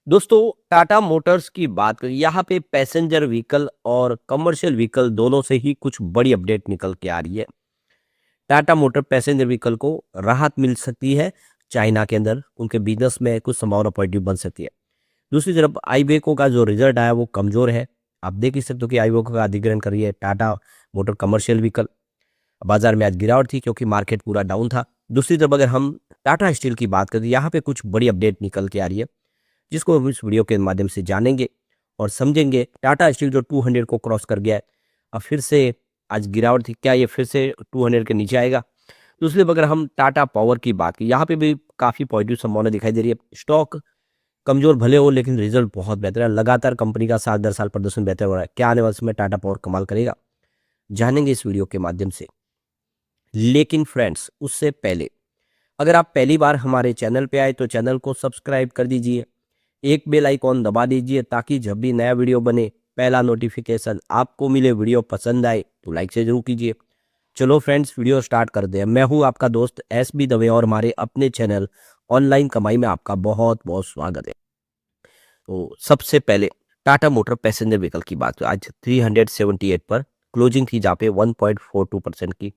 दोस्तों, टाटा मोटर्स की बात करें, यहाँ पे पैसेंजर व्हीकल और कमर्शियल व्हीकल दोनों से ही कुछ बड़ी अपडेट निकल के आ रही है। टाटा मोटर पैसेंजर व्हीकल को राहत मिल सकती है। चाइना के अंदर उनके बिजनेस में कुछ संभावना पॉजिटिव बन सकती है। दूसरी तरफ आईवेको का जो रिजल्ट आया वो कमजोर है। आप देख ही सकते हो कि आईवेको का अधिग्रहण कर रही है टाटा मोटर कमर्शियल व्हीकल। बाजार में आज गिरावट थी क्योंकि मार्केट पूरा डाउन था। दूसरी तरफ अगर हम टाटा स्टील की बात करें तो यहाँ पे कुछ बड़ी अपडेट निकल के आ रही है, जिसको हम इस वीडियो के माध्यम से जानेंगे और समझेंगे। टाटा स्टील जो 200 को क्रॉस कर गया है, अब फिर से आज गिरावट थी, क्या ये फिर से 200 के नीचे आएगा? दूसरी तरफ अगर हम टाटा पावर की बात की, यहाँ पे भी काफ़ी पॉजिटिव संभावना दिखाई दे रही है। स्टॉक कमजोर भले हो लेकिन रिजल्ट बहुत बेहतर है। लगातार कंपनी का साल दर साल प्रदर्शन बेहतर हो रहा है। क्या आने वाले समय टाटा पावर कमाल करेगा? जानेंगे इस वीडियो के माध्यम से। लेकिन फ्रेंड्स, उससे पहले अगर आप पहली बार हमारे चैनल पे आए तो चैनल को सब्सक्राइब कर दीजिए, एक बेल आइकॉन दबा दीजिए ताकि जब भी नया वीडियो बने पहला नोटिफिकेशन आपको मिले। वीडियो पसंद आए तो लाइक से जरूर कीजिए। चलो फ्रेंड्स, वीडियो स्टार्ट कर दे। मैं हूं आपका दोस्त SB दवे और हमारे अपने चैनल ऑनलाइन कमाई में आपका बहुत बहुत स्वागत है। तो सबसे पहले टाटा मोटर पैसेंजर व्हीकल की बात आज 378 पर क्लोजिंग थी, जहाँ पे 1.42% की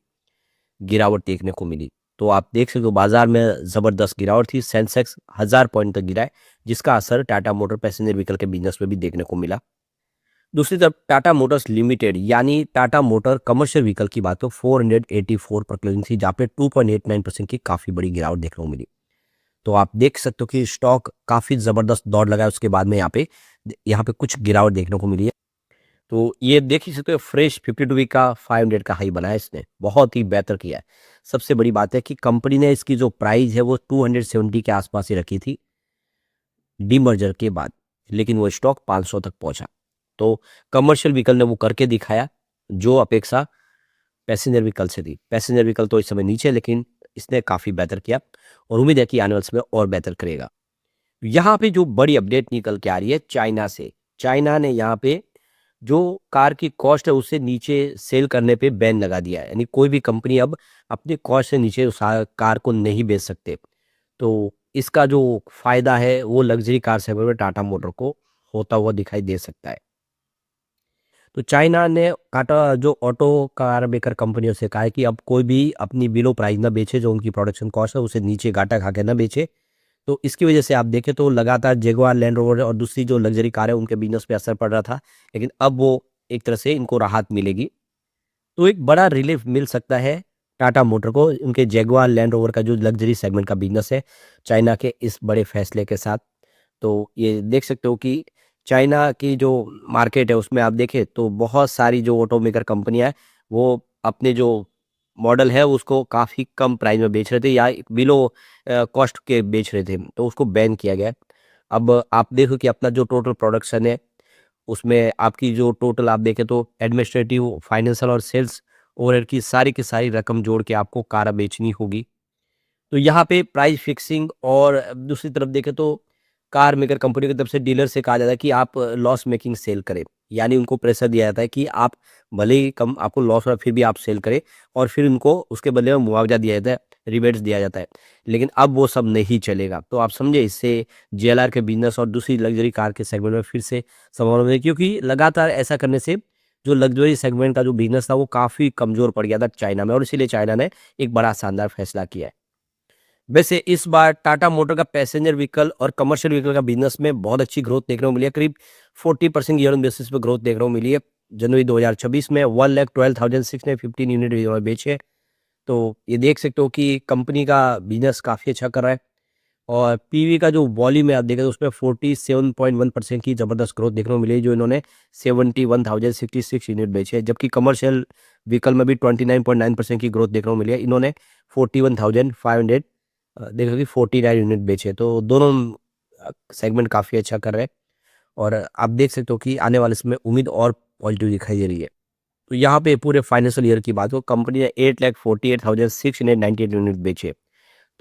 गिरावट देखने को मिली। तो आप देख सकते हो बाजार में जबरदस्त गिरावट थी। सेंसेक्स 1000 पॉइंट तक गिरा है, जिसका असर टाटा मोटर पैसेंजर व्हीकल के बिजनेस में भी देखने को मिला। दूसरी तरफ टाटा मोटर्स लिमिटेड यानी टाटा मोटर कमर्शियल व्हीकल की बात तो 484 पर क्लोजिंग थी, जहाँ पे 2.89% की काफी बड़ी गिरावट देखने को मिली। तो आप देख सकते हो कि स्टॉक काफी जबरदस्त दौड़ लगाया, उसके बाद में यहाँ पे कुछ गिरावट देखने को मिली है। तो ये देख ही सकते हो, फ्रेश 52 वीक का 500 का हाई बनाया इसने, बहुत ही बेहतर किया है। सबसे बड़ी बात है कि कंपनी ने इसकी जो प्राइस है वो 270 के आसपास ही रखी थी डीमर्जर के बाद, लेकिन वो स्टॉक 500 तक पहुंचा। तो कमर्शियल व्हीकल ने वो करके दिखाया जो अपेक्षा पैसेंजर व्हीकल से थी। पैसेंजर व्हीकल तो इस समय नीचे, लेकिन इसने काफी बेहतर किया और उम्मीद है कि आने वाले समय और बेहतर करेगा। यहाँ पे जो बड़ी अपडेट निकल के आ रही है चाइना से, चाइना ने यहाँ पे जो कार की कॉस्ट है उससे नीचे सेल करने पे बैन लगा दिया है। यानी कोई भी कंपनी अब अपनी कॉस्ट से नीचे उस कार को नहीं बेच सकते। तो इसका जो फायदा है वो लग्जरी कार सेगमेंट में टाटा मोटर को होता हुआ दिखाई दे सकता है। तो चाइना ने टाटा जो ऑटो कार मेकर कंपनियों से कहा है कि अब कोई भी अपनी बिलो प्राइस ना बेचे, जो उनकी प्रोडक्शन कॉस्ट है उसे नीचे घाटा खा के ना बेचे। तो इसकी वजह से आप देखें तो लगातार जगुआर लैंड रोवर और दूसरी जो लग्जरी कार है उनके बिजनेस पे असर पड़ रहा था, लेकिन अब वो एक तरह से इनको राहत मिलेगी। तो एक बड़ा रिलीफ मिल सकता है टाटा मोटर को उनके जगुआर लैंड रोवर का जो लग्जरी सेगमेंट का बिजनेस है चाइना के इस बड़े फैसले के साथ। तो ये देख सकते हो कि चाइना की जो मार्केट है उसमें आप देखें तो बहुत सारी जो ऑटो मेकर कंपनियां हैं वो अपने जो मॉडल है उसको काफ़ी कम प्राइस में बेच रहे थे या बिलो कॉस्ट के बेच रहे थे, तो उसको बैन किया गया है। अब आप देखो कि अपना जो टोटल प्रोडक्शन है उसमें आपकी जो टोटल आप देखें तो एडमिनिस्ट्रेटिव, फाइनेंशियल और सेल्स ओवरहेड की सारी रकम जोड़ के आपको कार बेचनी होगी। तो यहाँ पे प्राइस फिक्सिंग और दूसरी तरफ देखें तो कार मेकर कंपनी की तरफ से डीलर से कहा जाता है कि आप लॉस मेकिंग सेल करें। यानी उनको प्रेशर दिया जाता है कि आप भले ही कम आपको लॉस हो रहा है फिर भी आप सेल करें, और फिर उनको उसके बदले में मुआवजा दिया जाता है, रिबेट्स दिया जाता है। लेकिन अब वो सब नहीं चलेगा। तो आप समझे, इससे JLR के बिजनेस और दूसरी लग्जरी कार के सेगमेंट में फिर से संभावना मिलेगी, क्योंकि लगातार ऐसा करने से जो लग्जरी सेगमेंट का जो बिजनेस था वो काफ़ी कमज़ोर पड़ गया था चाइना में, और इसीलिए चाइना ने एक बड़ा शानदार फैसला किया है। वैसे इस बार टाटा मोटर का पैसेंजर व्हीकल और कमर्शियल व्हीकल का बिजनेस में बहुत अच्छी ग्रोथ देखने को मिली है। करीब 40% ईयर ऑन बेसिस पे ग्रोथ देखने को मिली है। जनवरी 2026 में 1,12,615 यूनिट इन्होंने बेचे। तो ये देख सकते हो कि कंपनी का बिजनेस काफ़ी अच्छा कर रहा है। और PV का जो वॉल्यूम है आप देखें तो उसमें 47.1% की ज़बरदस्त ग्रोथ देखने को मिली है, जो इन्होंने 71,066 यूनिट बेचे हैं। जबकि कमर्शियल व्हीकल में भी 29.9% की ग्रोथ देखने को मिली है। इन्होंने 41,500 देखो कि 49 यूनिट बेचे। तो दोनों सेगमेंट काफ़ी अच्छा कर रहे हैं, और आप देख सकते हो कि आने वाले समय उम्मीद और पॉजिटिव दिखाई दे रही है। तो यहाँ पे पूरे फाइनेंशियल ईयर की बात हो, कंपनी ने 8,48,698 यूनिट बेचे।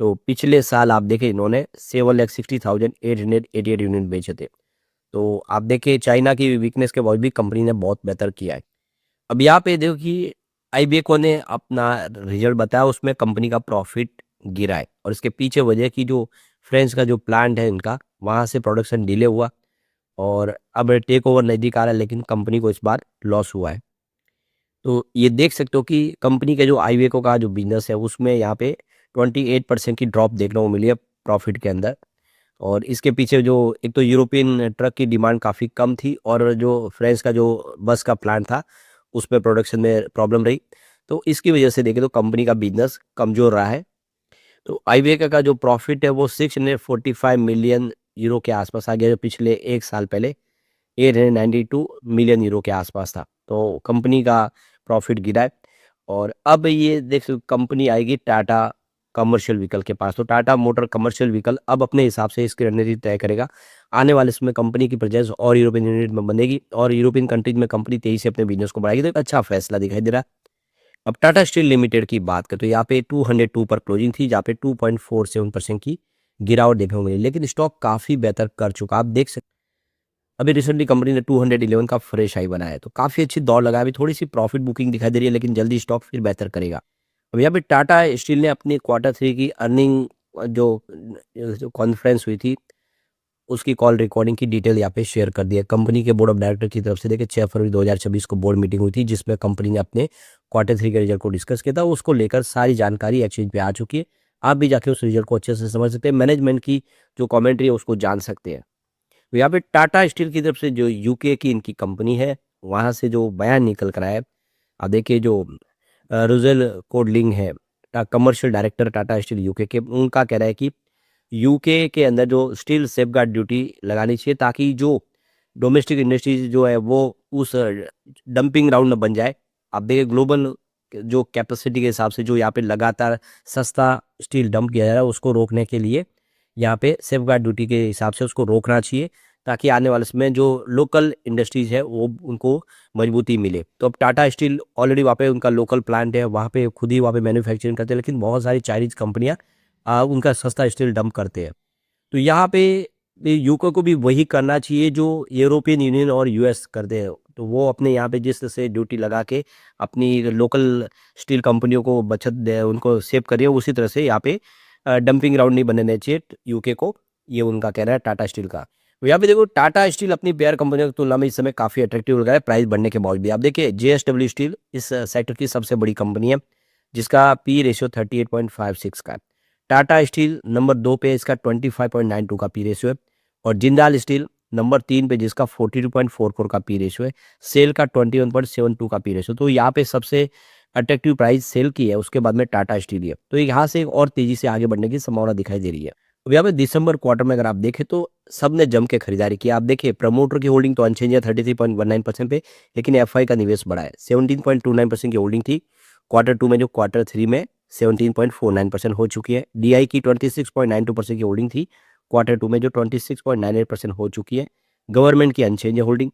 तो पिछले साल आप देखें इन्होंने 7,60,888 यूनिट बेचे थे। तो आप देखें चाइना की वीकनेस के बावजूद भी कंपनी ने बहुत बेहतर किया है। अब यहाँ पे देखो कि आईबीएको ने अपना रिजल्ट बताया, उसमें कंपनी का प्रॉफिट गिरा है, और इसके पीछे वजह की जो फ्रेंच का जो प्लांट है इनका, वहाँ से प्रोडक्शन डिले हुआ और अब टेक ओवर नज़दीक आ रहा है, लेकिन कंपनी को इस बार लॉस हुआ है। तो ये देख सकते हो कि कंपनी के जो आईवेको का जो बिजनेस है उसमें यहाँ पे 28% की ड्रॉप देखने को मिली है प्रॉफिट के अंदर। और इसके पीछे जो एक तो यूरोपियन ट्रक की डिमांड काफ़ी कम थी और जो फ्रांस का जो बस का प्लांट था उस पे प्रोडक्शन में प्रॉब्लम रही। तो इसकी वजह से देखें तो कंपनी का बिजनेस कमज़ोर रहा है। तो आईवेको का जो प्रॉफिट है वो 645 मिलियन यूरो के आसपास आ गया, जो पिछले एक साल पहले 892 मिलियन यूरो के आसपास था। तो कंपनी का प्रॉफिट गिरा है और अब ये देख सकते कंपनी आएगी टाटा कमर्शियल व्हीकल के पास। तो टाटा मोटर कमर्शियल व्हीकल अब अपने हिसाब से इसकी रणनीति तय करेगा। आने वाले समय कंपनी की प्रेजेंस और यूरोपियन यूनिट में बनेगी और यूरोपियन कंट्रीज में कंपनी तेजी से अपने बिजनेस को बढ़ाएगी। तो एक अच्छा फैसला दिखाई दे रहा है। अब टाटा स्टील लिमिटेड की बात करें तो यहाँ पे 202 पर क्लोजिंग थी, जहाँ पे 2.47% की गिरावट देखने को मिली, लेकिन स्टॉक काफ़ी बेहतर कर चुका। आप देख सकते अभी रिसेंटली कंपनी ने 211 का फ्रेश हाई बनाया है, तो काफ़ी अच्छी दौड़ लगा। अभी थोड़ी सी प्रॉफिट बुकिंग दिखाई दे रही है, लेकिन जल्दी स्टॉक फिर बेहतर करेगा। अब यहाँ पे टाटा स्टील ने अपनी क्वार्टर 3 की अर्निंग जो कॉन्फ्रेंस हुई थी उसकी कॉल रिकॉर्डिंग की डिटेल यहाँ पे शेयर कर दी है। कंपनी के बोर्ड ऑफ डायरेक्टर की तरफ से देखिए 6 फरवरी 2026 को बोर्ड मीटिंग हुई थी, जिसमें कंपनी ने अपने क्वार्टर 3 के रिजल्ट को डिस्कस किया था। उसको लेकर सारी जानकारी एक्सचेंज पे आ चुकी है। आप भी जाके उस रिजल्ट को अच्छे से समझ सकते हैं, मैनेजमेंट की जो कमेंट्री है उसको जान सकते हैं। तो यहाँ पे टाटा स्टील की तरफ से जो यूके की इनकी कंपनी है वहाँ से जो बयान निकल कर आया है, आप देखिए जो रुजेल कोडलिंग है commercial director Tata steel UK के, उनका कह रहा है कि यूके के अंदर जो स्टील सेफगार्ड ड्यूटी लगानी चाहिए ताकि जो डोमेस्टिक इंडस्ट्रीज जो है वो उस डंपिंग ग्राउंड न बन जाए। आप देखिए ग्लोबल जो कैपेसिटी के हिसाब से जो यहाँ पे लगातार सस्ता स्टील डंप किया जा रहा है उसको रोकने के लिए यहाँ पे सेफगार्ड ड्यूटी के हिसाब से उसको रोकना चाहिए, ताकि आने वाले समय जो लोकल इंडस्ट्रीज है वो उनको मजबूती मिले। तो अब टाटा स्टील ऑलरेडी वहाँ पे उनका लोकल प्लांट है, वहाँ पे खुद ही वहाँ पे मैन्युफैक्चरिंग करते हैं, लेकिन बहुत सारी चाइनीज कंपनियाँ उनका सस्ता स्टील डंप करते हैं। तो यहाँ पे यूके को भी वही करना चाहिए जो यूरोपियन यूनियन और यूएस करते हैं। तो वो अपने यहाँ पे जिस तरह से ड्यूटी लगा के अपनी लोकल स्टील कंपनियों को बचत दे, उनको सेव करिए, उसी तरह से यहाँ पे डंपिंग ग्राउंड नहीं बनने चाहिए यूके को। ये उनका कहना है टाटा स्टील का। तो यहाँ पे देखो टाटा स्टील अपनी पेयर कंपनियों की तुलना में इस समय काफ़ी अट्रैक्टिव लग रहा है प्राइस बढ़ने के बावजूद भी। आप देखिए जेएसडब्ल्यू स्टील इस सेक्टर की सबसे बड़ी कंपनी है, जिसका पी रेशियो 38.56 का है। टाटा स्टील नंबर 2 पे इसका 25.92 का पी रेशियो है और जिंदाल स्टील नंबर 3 पे जिसका 42.44 का पी रेशियो है। सेल का 21.72 का पी रेशियो। तो यहाँ पे सबसे अट्रैक्टिव प्राइस सेल की है, उसके बाद में टाटा स्टील है। तो यहाँ से और तेजी से आगे बढ़ने की संभावना दिखाई दे रही है। अब यहाँ पे दिसंबर क्वार्टर में अगर आप देखें तो सबने जम के खरीदारी की। आप देखिए प्रमोटर की होल्डिंग तो अनचेंज है 33.19% पे, लेकिन एफआई का निवेश बढ़ा है। 17.29% की होल्डिंग थी क्वार्टर 2 में, जो क्वार्टर 3 में 17.49% हो चुकी है। डीआई की 26.92% की होल्डिंग थी क्वार्टर 2 में, जो 26.98% हो चुकी है। गवर्नमेंट की अनचेंज है होल्डिंग।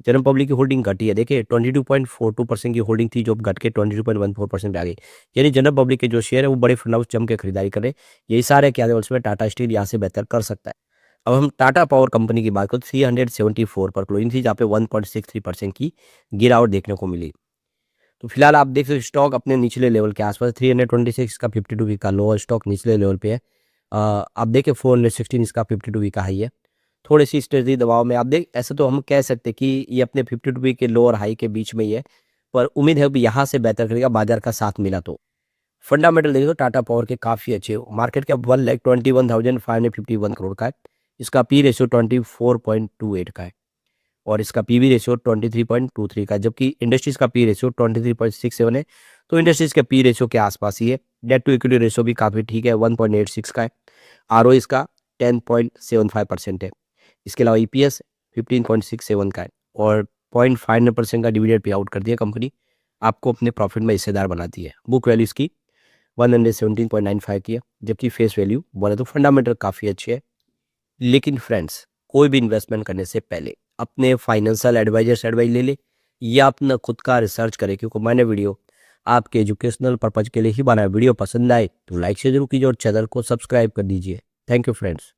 जनरल पब्लिक की होल्डिंग घटी है, देखिए 22.42% की होल्डिंग थी जो घट के 22.14% पे आ गई। यानी जनरल पब्लिक के जो शेयर है वो बड़े फंड हाउस जम के खरीदारी कर रहे हैं। यही सारे क्या में टाटा स्टील यहाँ से बेहतर कर सकता है। अब हम टाटा पावर कंपनी की बात करें 374 पर क्लोजिंग थी, जहाँ पे 1.63% की गिरावट देखने को मिली। तो फिलहाल आप देख सकते हो स्टॉक अपने निचले लेवल के आसपास 326 का 52 वीक का लोअर स्टॉक निचले लेवल पे है। आप देखिए 416 इसका 52 वीक का हाई है। थोड़ी सी स्ट्रेटजी दबाव में आप देख, ऐसे तो हम कह सकते कि ये अपने 52 वीक के लोअर हाई के बीच में ही है, पर उम्मीद है कि यहाँ से बेहतर करेगा बाजार का साथ मिला तो। फंडामेंटल देखो टाटा पावर के काफ़ी अच्छे, मार्केट कैप 1,21,551 करोड़ का है। इसका पी रेशियो 24.28 का है और इसका पीवी रेशियो 23.23 का है, जबकि इंडस्ट्रीज का पी रेशियो 23.67 है। तो इंडस्ट्रीज के पी रेशियो के आसपास ही है। डेट टू इक्विटी रेशियो भी काफ़ी ठीक है, 1.86 का है। आरओ इसका 10.75% है। इसके अलावा ईपीएस 15.67 का है और 0.59% का डिविडेंड पे आउट कर दिया कंपनी, आपको अपने प्रॉफिट में हिस्सेदार बनाती है। बुक वैल्यू इसकी 117.95 की है, जबकि फेस वैल्यू बोले तो फंडामेंटल काफ़ी अच्छी है। लेकिन फ्रेंड्स, कोई भी इन्वेस्टमेंट करने से पहले अपने फाइनेंशियल एडवाइजर से एडवाइस ले ले या अपना खुद का रिसर्च करें, क्योंकि मैंने वीडियो आपके एजुकेशनल पर्पज के लिए ही बनाया। वीडियो पसंद आए तो लाइक से जरूर कीजिए और चैनल को सब्सक्राइब कर दीजिए। Thank you friends.